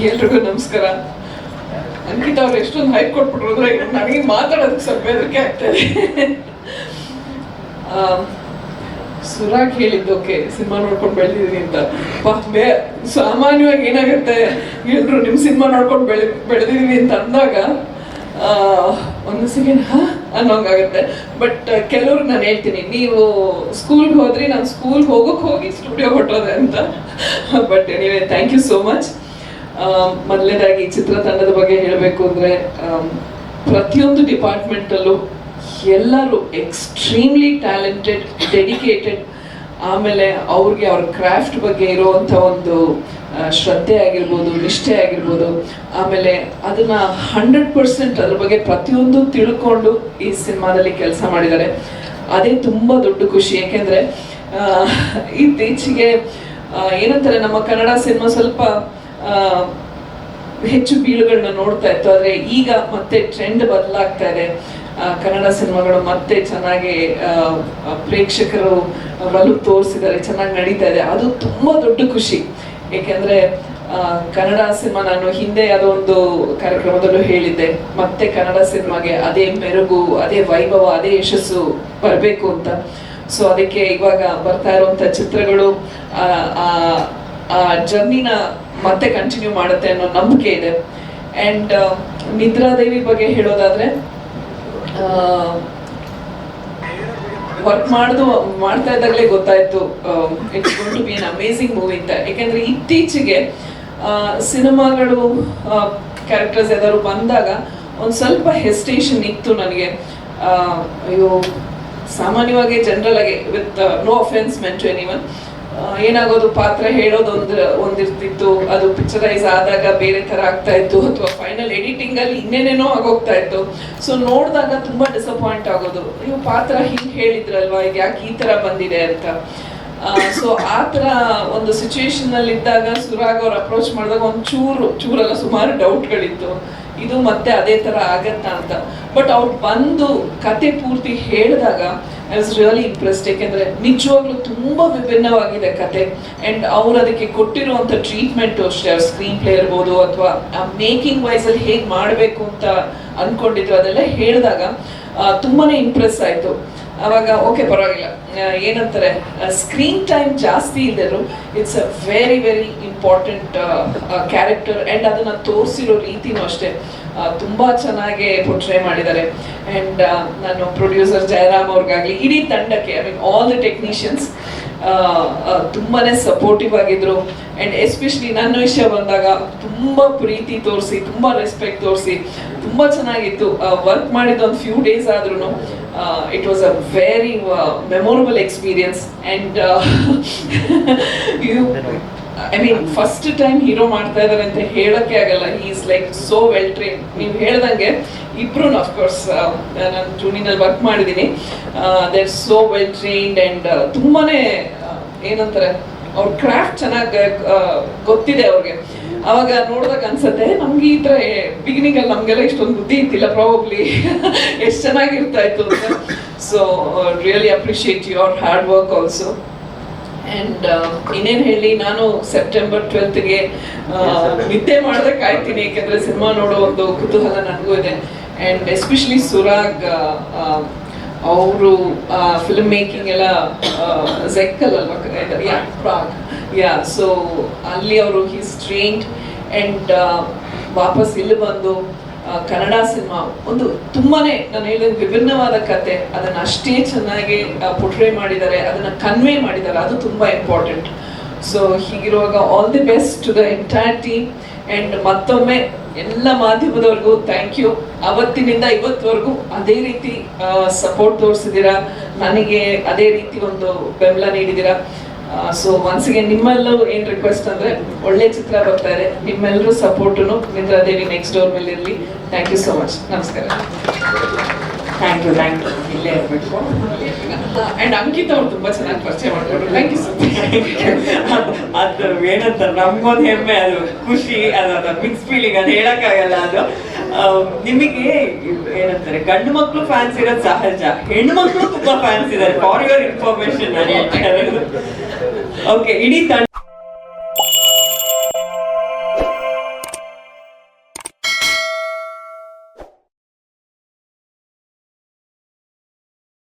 ಎಲ್ರಿಗೂ ನಮಸ್ಕಾರ. ಅಂಕಿತಾ ಅವ್ರು ಎಷ್ಟೊಂದು ಹೈಪ್ ಕೊಟ್ಬಿಟ್ರು ಅಂದ್ರೆ ನನಗೆ ಮಾತಾಡೋದಕ್ಕೆ ಸ್ವಲ್ಪ ಹೆದರಿಕೆ ಆಗ್ತದೆ. ಸುರಾಗ್ ಹೇಳಿದ್ದೋಕೆ ಸಿನಿಮಾ ನೋಡ್ಕೊಂಡು ಬೆಳೆದಿದ್ದೀನಿ ಅಂತ. ಸಾಮಾನ್ಯವಾಗಿ ಏನಾಗುತ್ತೆ, ಎಲ್ರು ನಿಮ್ಮ ಸಿನಿಮಾ ನೋಡ್ಕೊಂಡು ಬೆಳೆದಿದ್ದೀವಿ ಅಂತ ಅಂದಾಗ ಒಂದು ಸೆಕೆಂಡ್ ಅನ್ನೋಂಗಾಗುತ್ತೆ. ಬಟ್ ಕೆಲವ್ರು ನಾನು ಹೇಳ್ತೀನಿ, ನೀವು ಸ್ಕೂಲ್ಗೆ ಹೋದ್ರಿ, ನಾನು ಸ್ಕೂಲ್ಗೆ ಹೋಗಿ ಸ್ಟುಡಿಯೋ ಹೊಟ್ಟೋದೆ ಅಂತ. But anyway thank you so much. ಮೊದಲನೇದಾಗಿ ಚಿತ್ರತಂಡದ ಬಗ್ಗೆ ಹೇಳಬೇಕು ಅಂದರೆ, ಪ್ರತಿಯೊಂದು ಡಿಪಾರ್ಟ್ಮೆಂಟಲ್ಲೂ ಎಲ್ಲರೂ ಎಕ್ಸ್ಟ್ರೀಮ್ಲಿ ಟ್ಯಾಲೆಂಟೆಡ್, ಡೆಡಿಕೇಟೆಡ್. ಆಮೇಲೆ ಅವ್ರಿಗೆ ಅವ್ರ ಕ್ರಾಫ್ಟ್ ಬಗ್ಗೆ ಇರುವಂಥ ಒಂದು ಶ್ರದ್ಧೆ ಆಗಿರ್ಬೋದು, ನಿಷ್ಠೆ ಆಗಿರ್ಬೋದು, ಆಮೇಲೆ ಅದನ್ನ 100% ಅದ್ರ ಬಗ್ಗೆ ಪ್ರತಿಯೊಂದು ತಿಳ್ಕೊಂಡು ಈ ಸಿನಿಮಾದಲ್ಲಿ ಕೆಲಸ ಮಾಡಿದ್ದಾರೆ. ಅದೇ ತುಂಬ ದೊಡ್ಡ ಖುಷಿ. ಯಾಕೆಂದರೆ ಇತ್ತೀಚೆಗೆ ಏನಂತಾರೆ, ನಮ್ಮ ಕನ್ನಡ ಸಿನಿಮಾ ಸ್ವಲ್ಪ ಹೆಚ್ಚು ಬೀಳುಗಳನ್ನ ನೋಡ್ತಾ ಇತ್ತು. ಆದರೆ ಈಗ ಮತ್ತೆ ಟ್ರೆಂಡ್ ಬದಲಾಗ್ತಾ ಇದೆ. ಕನ್ನಡ ಸಿನಿಮಾಗಳು ಮತ್ತೆ ಚೆನ್ನಾಗಿ ಪ್ರೇಕ್ಷಕರು ಒಲವು ತೋರಿಸಿದ್ದಾರೆ, ಚೆನ್ನಾಗಿ ನಡೀತಾ ಇದೆ. ಅದು ತುಂಬ ದೊಡ್ಡ ಖುಷಿ. ಏಕೆಂದರೆ ಕನ್ನಡ ಸಿನಿಮಾ, ನಾನು ಹಿಂದೆ ಅದೊಂದು ಕಾರ್ಯಕ್ರಮದಲ್ಲೂ ಹೇಳಿದ್ದೆ, ಮತ್ತೆ ಕನ್ನಡ ಸಿನಿಮಾಗೆ ಅದೇ ಮೆರುಗು, ಅದೇ ವೈಭವ, ಅದೇ ಯಶಸ್ಸು ಬರಬೇಕು ಅಂತ. ಸೊ ಅದಕ್ಕೆ ಇವಾಗ ಬರ್ತಾ ಇರುವಂಥ ಚಿತ್ರಗಳು ಆ ಜರ್ನಿನ ಮತ್ತೆ ಕಂಟಿನ್ಯೂ ಮಾಡುತ್ತೆ ಅನ್ನೋ ನಂಬಿಕೆ ಇದೆ. ಆ್ಯಂಡ್ ನಿದ್ರಾದೇವಿ ಬಗ್ಗೆ ಹೇಳೋದಾದ್ರೆ, ವರ್ಕ್ ಮಾಡ್ತಾ ಇದ್ದಾಗಲೇ ಗೊತ್ತಾಯ್ತು it's going to be an amazing movie ಅಂತ. ಯಾಕೆಂದ್ರೆ ಇತ್ತೀಚೆಗೆ ಸಿನಿಮಾಗಳು ಕ್ಯಾರೆಕ್ಟರ್ಸ್ ಯಾವ್ದಾದ್ರು ಬಂದಾಗ ಒಂದು ಸ್ವಲ್ಪ ಹೆಸಿಟೇಷನ್ ಇತ್ತು ನನಗೆ. ಅಯ್ಯೋ, ಸಾಮಾನ್ಯವಾಗಿ ಜನರಲ್ ಆಗಿ, with no offence meant to anyone, ಏನಾಗೋದು, ಪಾತ್ರ ಹೇಳೋದು ಒಂದಿರ್ತಿತ್ತು, ಅದು ಪಿಕ್ಚರೈಸ್ ಆದಾಗ ಬೇರೆ ತರ ಆಗ್ತಾ ಇತ್ತು, ಅಥವಾ ಫೈನಲ್ ಎಡಿಟಿಂಗ್ ಅಲ್ಲಿ ಇನ್ನೇನೇನೋ ಆಗೋಗ್ತಾ ಇತ್ತು. ಸೊ ನೋಡಿದಾಗ ತುಂಬಾ ಡಿಸಪಾಯಿಂಟ್ ಆಗೋದು, ನೀವು ಪಾತ್ರ ಹಿಂಗೆ ಹೇಳಿದ್ರಲ್ವಾ, ಇದು ಯಾಕೆ ಈ ತರ ಬಂದಿದೆ ಅಂತ. ಸೊ ಆ ಥರ ಒಂದು ಸಿಚುವೇಶನ್ ಅಲ್ಲಿ ಇದ್ದಾಗ ಸುರಾಗ್ ಅವ್ರು ಅಪ್ರೋಚ್ ಮಾಡಿದಾಗ ಒಂದು ಚೂರಲ್ಲ ಸುಮಾರು ಡೌಟ್ಗಳಿತ್ತು, ಇದು ಮತ್ತೆ ಅದೇ ಥರ ಆಗತ್ತಾ ಅಂತ. ಬಟ್ ಅವ್ರು ಬಂದು ಕತೆ ಪೂರ್ತಿ ಹೇಳಿದಾಗ ಐ ವಾಸ್ ರಿಯಲಿ ಇಂಪ್ರೆಸ್ಡ್. ಯಾಕೆಂದರೆ ನಿಜವಾಗ್ಲೂ ತುಂಬ ವಿಭಿನ್ನವಾಗಿದೆ ಕತೆ. ಆ್ಯಂಡ್ ಅವ್ರು ಅದಕ್ಕೆ ಕೊಟ್ಟಿರುವಂಥ ಟ್ರೀಟ್ಮೆಂಟು ಅಷ್ಟೇ, ಅವ್ರ ಸ್ಕ್ರೀನ್ ಪ್ಲೇ ಇರ್ಬೋದು, ಅಥವಾ ಮೇಕಿಂಗ್ ವೈಸಲ್ಲಿ ಹೇಗೆ ಮಾಡಬೇಕು ಅಂತ ಅಂದ್ಕೊಂಡಿದ್ರು, ಅದೆಲ್ಲ ಹೇಳಿದಾಗ ತುಂಬಾ ಇಂಪ್ರೆಸ್ ಆಯಿತು. ಆವಾಗ ಓಕೆ, ಪರವಾಗಿಲ್ಲ, ಏನಂತಾರೆ, ಸ್ಕ್ರೀನ್ ಟೈಮ್ ಜಾಸ್ತಿ ಇದ್ದರು, it's a very very important character. And ಅದನ್ನು ತೋರಿಸಿರೋ ರೀತಿನೂ ಅಷ್ಟೇ ತುಂಬ ಚೆನ್ನಾಗಿ ಪೋರ್ಟ್ರೇ ಮಾಡಿದ್ದಾರೆ. ಆ್ಯಂಡ್ ನಾನು ಪ್ರೊಡ್ಯೂಸರ್ ಜಯರಾಮ್ ಅವ್ರಿಗಾಗಲಿ, ಇಡೀ ತಂಡಕ್ಕೆ, I mean all the technicians ತುಂಬಾ ಸಪೋರ್ಟಿವ್ ಆಗಿದ್ರು. ಆ್ಯಂಡ್ ಎಸ್ಪೆಷಲಿ ನನ್ನ ವಿಷಯ ಬಂದಾಗ ತುಂಬ ಪ್ರೀತಿ ತೋರಿಸಿ, ತುಂಬ ರೆಸ್ಪೆಕ್ಟ್ ತೋರಿಸಿ, ತುಂಬ ಚೆನ್ನಾಗಿತ್ತು. ವರ್ಕ್ ಮಾಡಿದ ಒಂದು ಫ್ಯೂ ಡೇಸ್ ಆದ್ರೂ it was a very memorable experience. And I mean first time hero ಮಾಡ್ತಾ ಇದ್ದಾರೆ ಅಂತ ಹೇಳೋಕ್ಕೆ ಆಗಲ್ಲ. He is like so well train. ನೀವು ಹೇಳ್ದಂಗೆ ಇಬ್ರು ಅಫ್ಕೋರ್ಸ್ ನಾನು ಜೂನಿನಲ್ಲಿ ವರ್ಕ್ ಮಾಡಿದ್ದೀನಿ. They are so well trained. And ತುಂಬಾನೇ ಏನಂತಾರೆ, ಅವ್ರ ಕ್ರಾಫ್ಟ್ ಚೆನ್ನಾಗಿ ಗೊತ್ತಿದೆ ಅವ್ರಿಗೆ. ಅವಾಗ ನೋಡಿದಾಗ ಅನ್ಸುತ್ತೆ, ನಮ್ಗೆ ಈ ಥರ ಬಿಗಿನಿಂಗಲ್ಲಿ ನಮಗೆಲ್ಲ ಇಷ್ಟೊಂದು ಬುದ್ಧಿ ಇತ್ತಿಲ್ಲ ಪ್ರಾಬಬ್ಲಿ, ಎಷ್ಟು ಚೆನ್ನಾಗಿರ್ತಾ ಇತ್ತು ಅಂತ. So really appreciate your hard work also. And ಇನ್ನೇನು ಹೇಳಿ, ನಾನು ಸೆಪ್ಟೆಂಬರ್ 12ಗೆ ನಿದ್ದೆ ಮಾಡೋದೇ ಕಾಯ್ತೀನಿ. ಯಾಕೆಂದರೆ ಸಿನಿಮಾ ನೋಡೋ ಒಂದು ಕುತೂಹಲ ನನಗೂ ಇದೆ. ಆ್ಯಂಡ್ ಎಸ್ಪೆಷಲಿ ಸುರಾಗ್ ಅವರು ಫಿಲ್ಮ್ ಮೇಕಿಂಗ್ ಎಲ್ಲ ಝೆಕ್ಕಲ್ ಅಲ್ವಾ, ಪ್ರಾಗ್, ಸೊ ಅಲ್ಲಿ ಅವರು ಹೀಸ್ ಟ್ರೈನ್ಡ್. ಆ್ಯಂಡ್ ವಾಪಸ್ ಇಲ್ಲಿ ಬಂದು ಕನ್ನಡ ಸಿನಿಮಾ ಒಂದು ತುಂಬಾನೇ, ನಾನು ಹೇಳಿದ ವಿಭಿನ್ನವಾದ ಕತೆ, ಅದನ್ನು ಅಷ್ಟೇ ಚೆನ್ನಾಗಿ ಪೋರ್ಟ್ರೇ ಮಾಡಿದ್ದಾರೆ, ಅದನ್ನು ಕನ್ವೆ ಮಾಡಿದ್ದಾರೆ, ಅದು ತುಂಬ ಇಂಪಾರ್ಟೆಂಟ್. ಸೊ ಹೀಗಿರುವಾಗ all the best to the entire team. And ಮತ್ತೊಮ್ಮೆ ಎಲ್ಲ ಮಾಧ್ಯಮದವ್ರಿಗೂ ಥ್ಯಾಂಕ್ ಯು. ಅವತ್ತಿನಿಂದ ಇವತ್ತವರೆಗೂ ಅದೇ ರೀತಿ ಸಪೋರ್ಟ್ ತೋರಿಸಿದ್ದೀರಾ, ನನಗೆ ಅದೇ ರೀತಿ ಒಂದು ಬೆಂಬಲ ನೀಡಿದ್ದೀರಾ. ಸೊ ಒನ್ಸ್ಗೆ ನಿಮ್ಮೆಲ್ಲರೂ ಏನು ರಿಕ್ವೆಸ್ಟ್ ಅಂದರೆ, ಒಳ್ಳೆ ಚಿತ್ರ ಬರ್ತಾ ಇದೆ, ನಿಮ್ಮೆಲ್ಲರೂ ಸಪೋರ್ಟು ನಿದ್ರಾದೇವಿ ನೆಕ್ಸ್ಟ್ ಡೋರ್ ಮೇಲೆ ಇರಲಿ. Thank you so much. ನಮಸ್ಕಾರ. ಥ್ಯಾಂಕ್ ಯು ಇಲ್ಲೇ ಇರಬೇಕು. ಆ್ಯಂಡ್ ಅಂಕಿತಾ ಅವ್ರು ತುಂಬ ಚೆನ್ನಾಗಿ ಪರಿಚಯ ಮಾಡಿಕೊಟ್ರು. Thank you so much. ಅದು ಏನಂತಾರೆ, ನಮ್ಗೊಂದು ಹೆಮ್ಮೆ, ಅದು ಖುಷಿ, ಅದು ಮಿಕ್ಸ್ ಫೀಲಿಂಗ್, ಅದು ಹೇಳಕ್ಕಾಗಲ್ಲ. ಅದು ನಿಮಗೆ ಏನಂತಾರೆ, ಗಂಡು ಮಕ್ಕಳು ಫ್ಯಾನ್ಸ್ ಇರೋದು ಸಹಜ, ಹೆಣ್ಣು ಮಕ್ಕಳು ತುಂಬಾ ಫ್ಯಾನ್ಸ್ ಇದ್ದಾರೆ. ಫಾರ್ ಯುವರ್ ಇನ್ಫಾರ್ಮೇಶನ್ ನಾನು ಹೇಳ್ತಾ ಇರೋದು. ಓಕೆ, ಇಡೀ